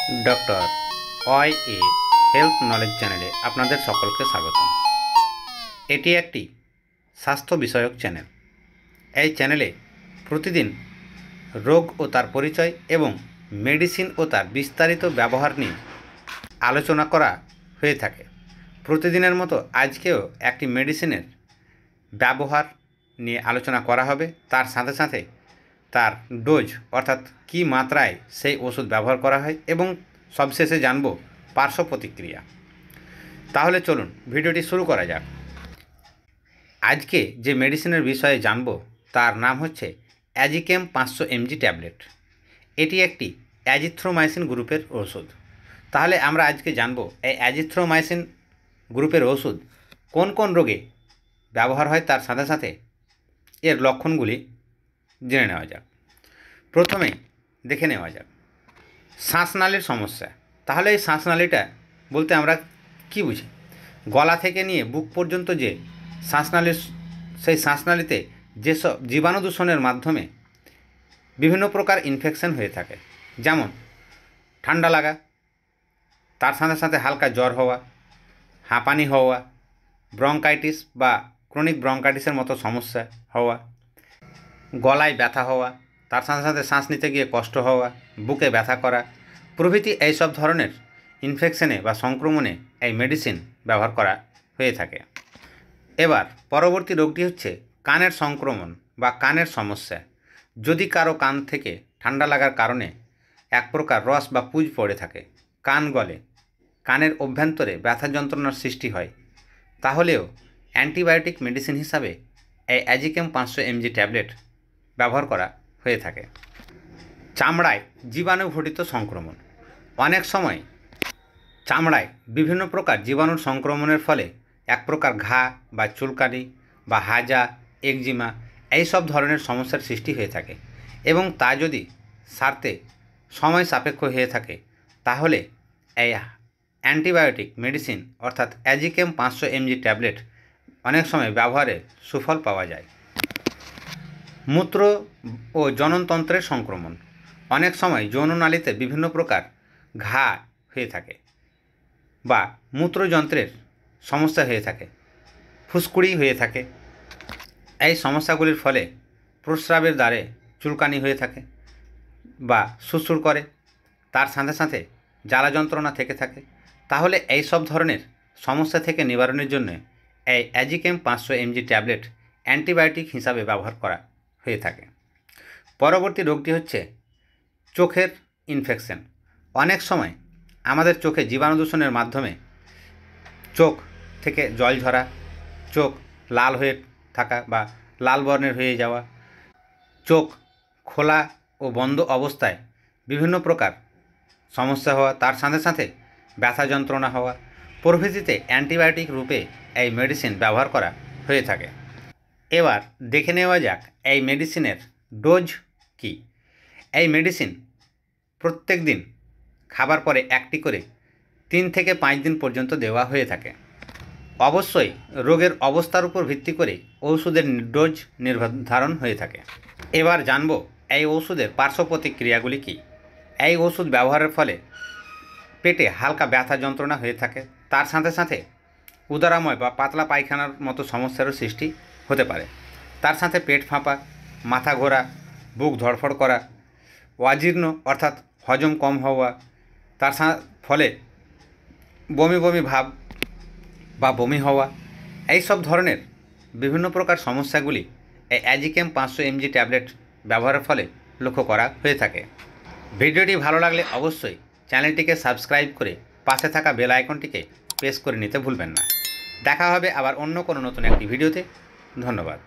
Doctor Y A health knowledge চ্যানেলে আপনাদের সকলকে স্বাগতম। এটি একটি স্বাস্থ্য বিষয়ক চ্যানেল। এই চ্যানেলে প্রতিদিন রোগ ও তার পরিচয় এবং মেডিসিন ও তার বিস্তারিত ব্যবহার নিয়ে আলোচনা করা হয়ে থাকে। প্রতিদিনের মতো আজকেও একটি মেডিসিনের ব্যবহার নিয়ে আলোচনা করা হবে, তার সাথে সাথে তার ডোজ অর্থাৎ কী মাত্রায় সেই ওষুধ ব্যবহার করা হয় এবং সবশেষে জানব পার্শ্ব প্রতিক্রিয়া। তাহলে চলুন ভিডিওটি শুরু করা যাক। আজকে যে মেডিসিনের বিষয়ে জানব তার নাম হচ্ছে অ্যাজিকেম 500 mg ট্যাবলেট। এটি একটি অ্যাজিথ্রোমাইসিন গ্রুপের ওষুধ। তাহলে আমরা আজকে জানব এই অ্যাজিথ্রোমাইসিন গ্রুপের ওষুধ কোন কোন রোগে ব্যবহার হয়, তার সাথে সাথে এর লক্ষণগুলি জেনে নেওয়া যাক। প্রথমেই দেখে নেওয়া যাক শ্বাসনালীর সমস্যা। তাহলে এই শ্বাসনালীটা বলতে আমরা কি বুঝি? গলা থেকে নিয়ে বুক পর্যন্ত যে শ্বাসনালীর, সেই শ্বাসনালীতে যেসব জীবাণু দূষণের মাধ্যমে বিভিন্ন প্রকার ইনফেকশন হয়ে থাকে, যেমন ঠান্ডা লাগা, তার সাথে সাথে হালকা জ্বর হওয়া, হাঁপানি হওয়া, ব্রঙ্কাইটিস বা ক্রনিক ব্রঙ্কাইটিসের মতো সমস্যা হওয়া, গলায় ব্যথা হওয়া, তার সাথে সাথে শ্বাস নিতে গিয়ে কষ্ট হওয়া, বুকে ব্যথা করা প্রভৃতি এইসব ধরনের ইনফেকশনে বা সংক্রমণে এই মেডিসিন ব্যবহার করা হয়ে থাকে। এবার পরবর্তী রোগটি হচ্ছে কানের সংক্রমণ বা কানের সমস্যা। যদি কারো কান থেকে ঠান্ডা লাগার কারণে এক প্রকার রস বা পুঁজ পড়ে থাকে, কান গলে, কানের অভ্যন্তরে ব্যথা যন্ত্রণার সৃষ্টি হয়, তাহলেও অ্যান্টিবায়োটিক মেডিসিন হিসাবে এই অ্যাজিকেম 500 mg ট্যাবলেট ব্যবহার করা হয়ে থাকে। চামড়ায় জীবাণু ঘটিত সংক্রমণ। অনেক সময় চামড়ায় বিভিন্ন প্রকার জীবাণুর সংক্রমণের ফলে এক প্রকার ঘা বা চুলকানি বা হাজা, একজিমা এইসব ধরনের সমস্যার সৃষ্টি হয়ে থাকে এবং তা যদি সারতে সময় সাপেক্ষ হয়ে থাকে, তাহলে এই অ্যান্টিবায়োটিক মেডিসিন অর্থাৎ অ্যাজিকেম 500 mg ট্যাবলেট অনেক সময় ব্যবহারে সুফল পাওয়া যায়। মূত্র ও জননতন্ত্রের সংক্রমণ। অনেক সময় যৌননালীতে বিভিন্ন প্রকার ঘা হয়ে থাকে বা মূত্রযন্ত্রের সমস্যা হয়ে থাকে, ফুসকুড়ি হয়ে থাকে। এই সমস্যাগুলির ফলে প্রস্রাবের দ্বারে চুলকানি হয়ে থাকে বা সুরসুর করে, তার সাথে সাথে জ্বালা যন্ত্রণা থেকে থাকে, তাহলে এই সব ধরনের সমস্যা থেকে নিবারণের জন্য এই অ্যাজিকেম 500 mg ট্যাবলেট অ্যান্টিবায়োটিক হিসাবে ব্যবহার করা হয়ে থাকে। পরবর্তী রোগটি হচ্ছে চোখের ইনফেকশন। অনেক সময় আমাদের চোখে জীবাণু দূষণের মাধ্যমে চোখ থেকে জল ঝরা, চোখ লাল হয়ে থাকা বা লাল বর্ণের হয়ে যাওয়া, চোখ খোলা ও বন্ধ অবস্থায় বিভিন্ন প্রকার সমস্যা হওয়া, তার সাথে সাথে ব্যথা যন্ত্রণা হওয়া প্রভৃতিতে অ্যান্টিবায়োটিক রূপে এই মেডিসিন ব্যবহার করা হয়ে থাকে। এবার দেখে নেওয়া যাক এই মেডিসিনের ডোজ কী। এই মেডিসিন প্রত্যেক দিন খাবার পরে একটি করে 3 থেকে 5 দিন পর্যন্ত দেওয়া হয়ে থাকে। অবশ্যই রোগের অবস্থার উপর ভিত্তি করে ওষুধের ডোজ নির্ধারণ হয়ে থাকে। এবার জানব এই ওষুধের পার্শ্ব প্রতিক্রিয়াগুলি কী। এই ওষুধ ব্যবহারের ফলে পেটে হালকা ব্যথা যন্ত্রণা হয়ে থাকে, তার সাথে সাথে উদরাময় বা পাতলা পায়খানার মতো সমস্যারও সৃষ্টি হতে পারে। তার সাথে পেট ফাঁপা, মাথা ঘোরা, বুক ধড়ফড় করা, অজীর্ণ অর্থাৎ হজম কম হওয়া, তার ফলে বমি বমি ভাব বা বমি হওয়া, এই সব ধরনের বিভিন্ন প্রকার সমস্যাগুলি এই অ্যাজিকেম 500 mg ট্যাবলেট ব্যবহারের ফলে লক্ষ্য করা হয়ে থাকে। ভিডিওটি ভালো লাগলে অবশ্যই চ্যানেলটিকে সাবস্ক্রাইব করে পাশে থাকা বেল আইকনটিকে প্রেস করে নিতে ভুলবেন না। দেখা হবে আবার অন্য কোনো নতুন একটি ভিডিওতে। ধন্যবাদ।